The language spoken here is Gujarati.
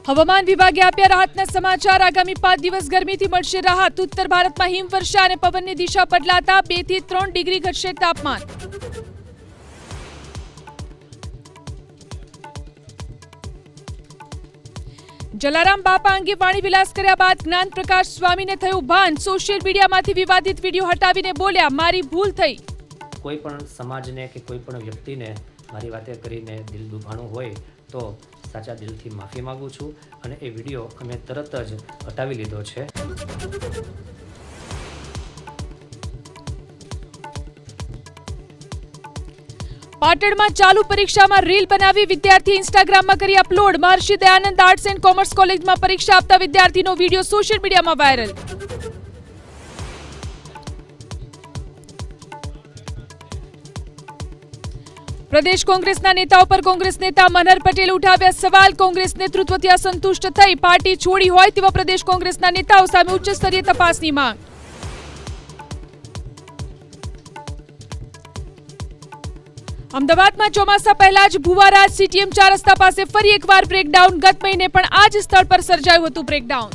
હવામાન વિભાગે આપ્યા રાહતના સમાચાર। આગામી 5 દિવસ ગરમીથી મળશે રાહત। ઉત્તર ભારતમાં હિમવર્ષા અને પવનની દિશા બદલાતા 2 થી 3 ડિગ્રી ઘટશે તાપમાન। જલારામ બાપા અંગે વાણી વિલાસ કર્યા બાદ જ્ઞાન પ્રકાશ સ્વામીને થયું ભાન। સોશિયલ મીડિયામાંથી વિવાદિત વિડીયો હટાવીને બોલ્યા, મારી ભૂલ થઈ। કોઈ પણ સમાજને કે કોઈ પણ વ્યક્તિને મારી વાતે કરીને દિલ દુભાણું હોય તો સાચા દિલથી માફી માંગુ છું અને એ વિડીયો અમે તરત જ હટાવી લીધો છે। પાટણમાં ચાલુ પરીક્ષામાં રીલ બનાવી વિદ્યાર્થી ઇન્સ્ટાગ્રામમાં કરી upload. Maharshi Dayanand arts and commerce કોલેજમાં પરીક્ષા આપતા વિદ્યાર્થીનો વિડીયો સોશિયલ મીડિયામાં વાયરલ। પ્રદેશ કોંગ્રેસના નેતાઓ પર કોંગ્રેસ નેતા મનહર પટેલ ઉઠાવ્યા સવાલ। કોંગ્રેસ નેતૃત્વથી અસંતુષ્ટ થઈ પાર્ટી છોડી હોય તેવા પ્રદેશ કોંગ્રેસના નેતાઓ સામે ઉચ્ચ સ્તરીય તપાસની માંગ। અમદાવાદમાં ચોમાસા પહેલા જ ભુવારાજ CTM 4 રસ્તા પાસે ફરી એકવાર બ્રેકડાઉન। ગત મહિને પણ આ જ સ્થળ પર સર્જાયું હતું બ્રેકડાઉન।